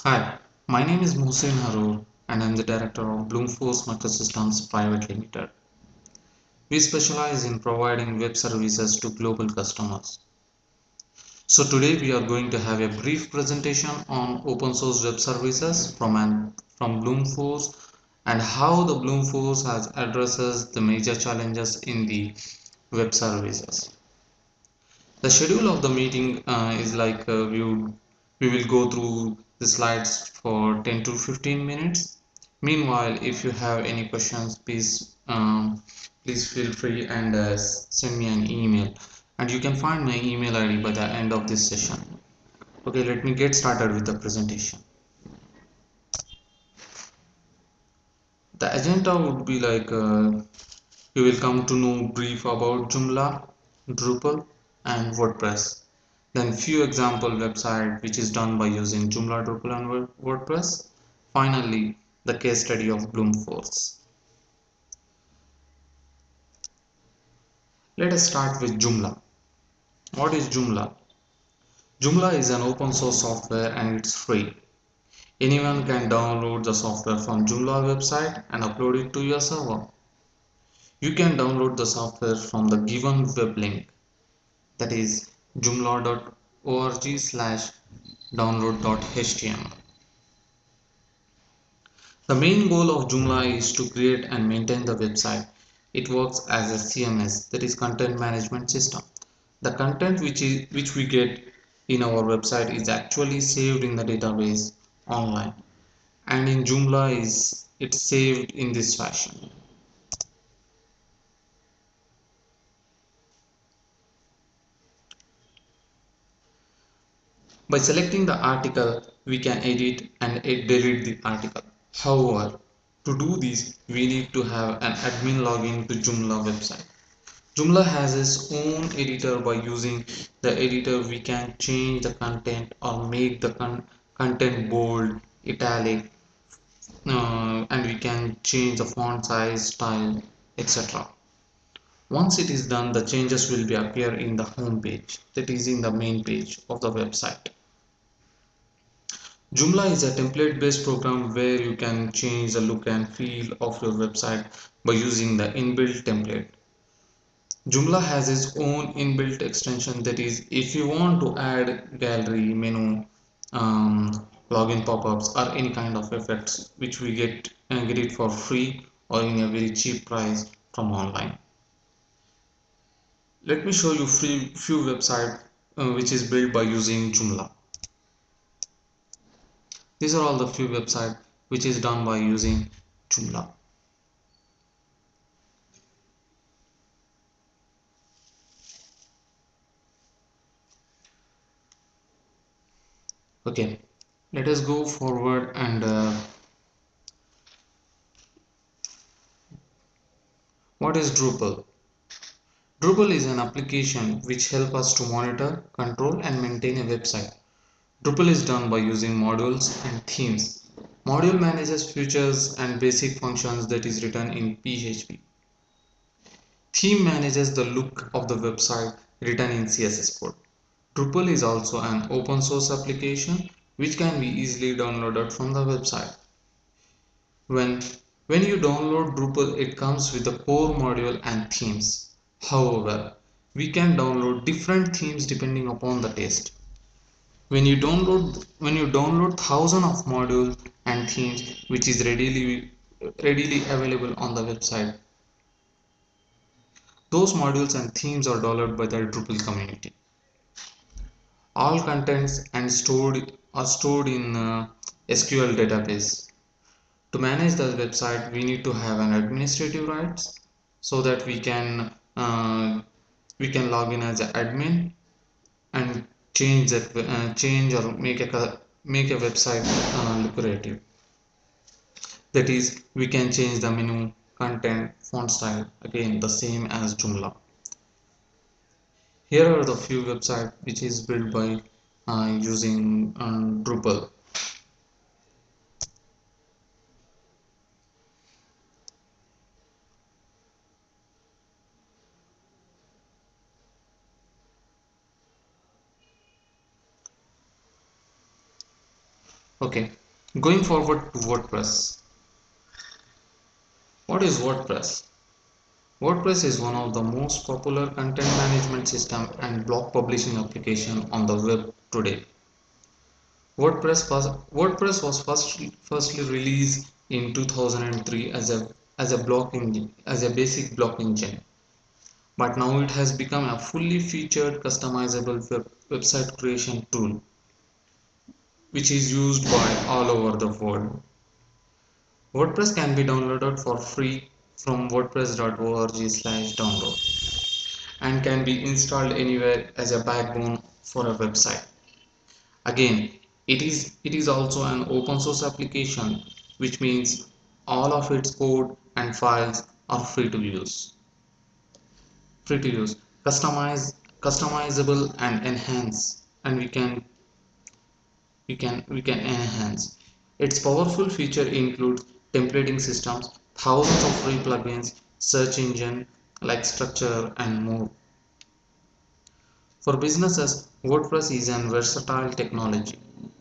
Hi, my name is Mohsin Haroor and I'm the director of Bloomforce Microsystems Private Limited. We specialize in providing web services to global customers. So today we are going to have a brief presentation on open source web services from Bloomforce and how the Bloomforce has addresses the major challenges in the web services. The schedule of the meeting is we will go through the slides for 10 to 15 minutes. Meanwhile, if you have any questions, please feel free and send me an email. And you can find my email ID by the end of this session. Okay, let me get started with the presentation. The agenda would be you will come to know brief about Joomla, Drupal, and WordPress. Then few example website which is done by using Joomla, Drupal, and WordPress. Finally, the case study of Bloomforce. Let us start with Joomla. What is Joomla? Joomla is an open source software and it's free. Anyone can download the software from Joomla website and upload it to your server. You can download the software from the given web link, that is joomla.org/download.html. The main goal of Joomla is to create and maintain the website. It works as a CMS, that is content management system. The content which we get in our website is actually saved in the database online, and in Joomla is it's saved in this fashion. By selecting the article, we can edit and delete the article. However, to do this, we need to have an admin login to Joomla website. Joomla has its own editor. By using the editor, we can change the content or make the content bold, italic, and we can change the font size, style, etc. Once it is done, the changes will be appear in the home page, that is in the main page of the website. Joomla is a template-based program where you can change the look and feel of your website by using the inbuilt template. Joomla has its own inbuilt extension, that is, if you want to add gallery, menu, login pop-ups or any kind of effects which we get it for free or in a very cheap price from online. Let me show you few website which is built by using Joomla. These are all the few website which is done by using Joomla. Okay, let us go forward and what is Drupal? Drupal is an application which helps us to monitor, control and maintain a website. Drupal is done by using modules and themes. Module manages features and basic functions that is written in PHP. Theme manages the look of the website written in CSS code. Drupal is also an open source application which can be easily downloaded from the website. When, when you download Drupal, it comes with the core module and themes. However, we can download different themes depending upon the taste. When you download thousands of modules and themes which is readily available on the website, those modules and themes are downloaded by the Drupal community. All contents and stored in SQL database. To manage the website, we need to have an administrative rights so that we can log in as an admin and change or make a website lucrative. That is, we can change the menu, content, font style, again the same as Joomla. Here are the few websites which is built by using Drupal. Okay, going forward to WordPress. What is WordPress? WordPress is one of the most popular content management system and blog publishing application on the web today. WordPress was firstly released in 2003 as a block engine, as a basic block engine, but now it has become a fully featured customizable website creation tool which is used by all over the world. WordPress can be downloaded for free from wordpress.org/download and can be installed anywhere as a backbone for a website. Again, it is also an open source application, which means all of its code and files are free to use. Free to use, customizable and enhance, and we can enhance. Its powerful feature includes templating systems, thousands of free plugins, search engine like Structure, and more. For businesses, WordPress is an versatile technology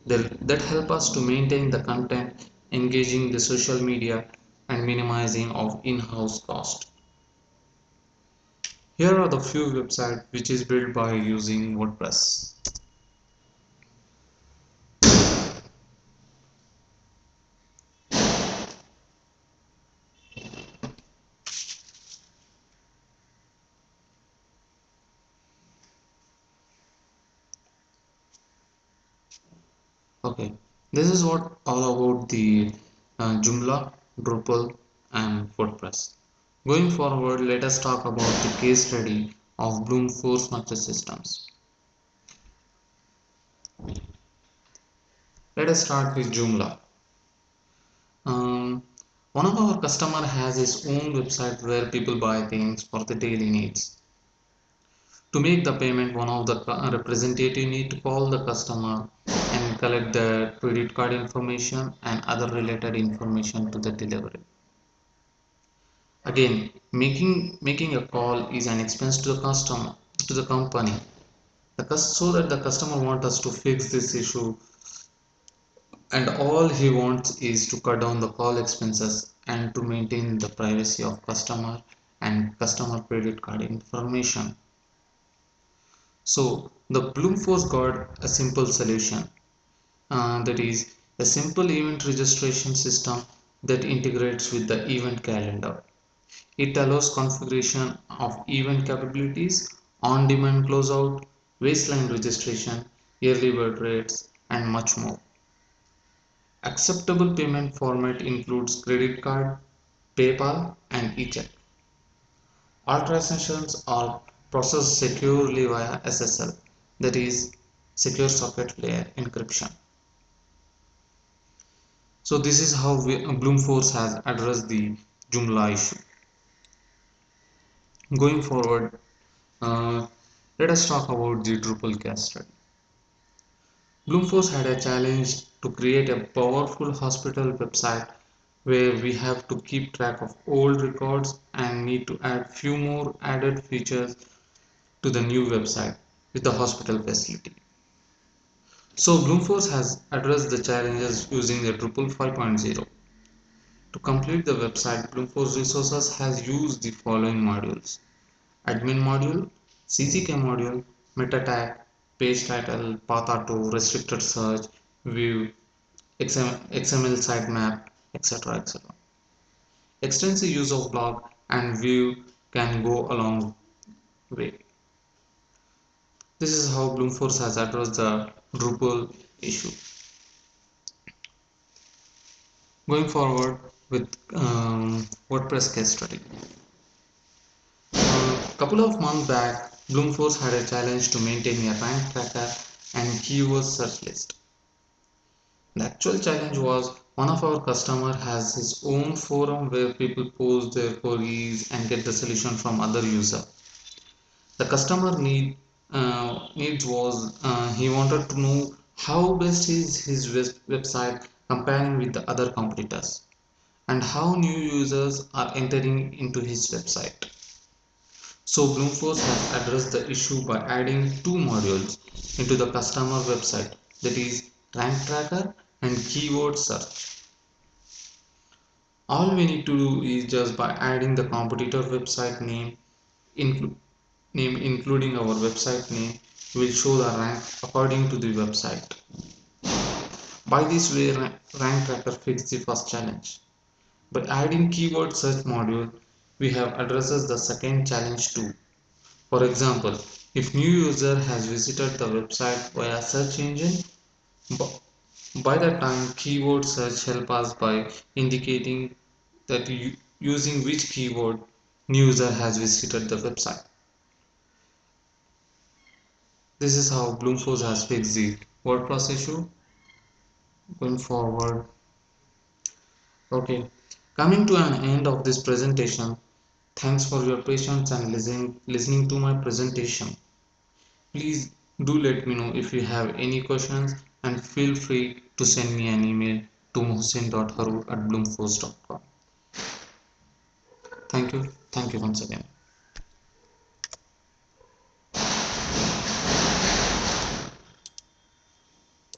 that help us to maintain the content, engaging the social media, and minimizing of in-house cost. Here are the few websites which is built by using WordPress. Okay, this is what all about the Joomla, Drupal, and WordPress. Going forward, let us talk about the case study of Bloom Force Multisystems. Let us start with Joomla. Um, One of our customer has his own website where people buy things for the daily needs. To make the payment, one of the representative need to call the customer and collect the credit card information and other related information to the delivery. Again, making a call is an expense to the customer, to the company. So that the customer wants us to fix this issue, and all he wants is to cut down the call expenses and to maintain the privacy of customer and customer credit card information. So the Bloomforce got a simple solution, that is a simple event registration system that integrates with the event calendar. It allows configuration of event capabilities, on-demand closeout, baseline registration, yearly bird rates, and much more. Acceptable payment format includes credit card, PayPal, and e-check. All transactions are processed securely via SSL, that is Secure Socket Layer Encryption. So this is how Bloomforce has addressed the Joomla issue. Going forward, uh, let us talk about the Drupal case study. Bloomforce had a challenge to create a powerful hospital website where we have to keep track of old records and need to add few more added features to the new website with the hospital facility. So Bloomforce has addressed the challenges using the Drupal 5.0. To complete the website, Bloomforce Resources has used the following modules: admin module, CCK module, meta tag, page title, path auto, restricted search, view, XML sitemap, etc. etc. Extensive use of blog and view can go a long way. This is how Bloomforce has addressed the Drupal issue. Going forward with WordPress case study. A couple of months back, Bloomforce had a challenge to maintain a rank tracker and keyword search list. The actual challenge was one of our customer has his own forum where people post their queries and get the solution from other user. The customer needs was he wanted to know how best is his website comparing with the other competitors and how new users are entering into his website. So Bloomforce has addressed the issue by adding two modules into the customer website, that is rank tracker and keyword search. All we need to do is just by adding the competitor website including our website name will show the rank according to the website. By this way, Rank Tracker fits the first challenge. By adding keyword search module, we have addresses the second challenge too. For example, if new user has visited the website via search engine, by that time keyword search help us by indicating that using which keyword new user has visited the website. This is how Bloomforce has fixed the WordPress issue. Going forward, okay, coming to an end of this presentation. Thanks for your patience and listening to my presentation. Please do let me know if you have any questions and feel free to send me an email to mohsin.harur@bloomforce.com. Thank you. Thank you once again.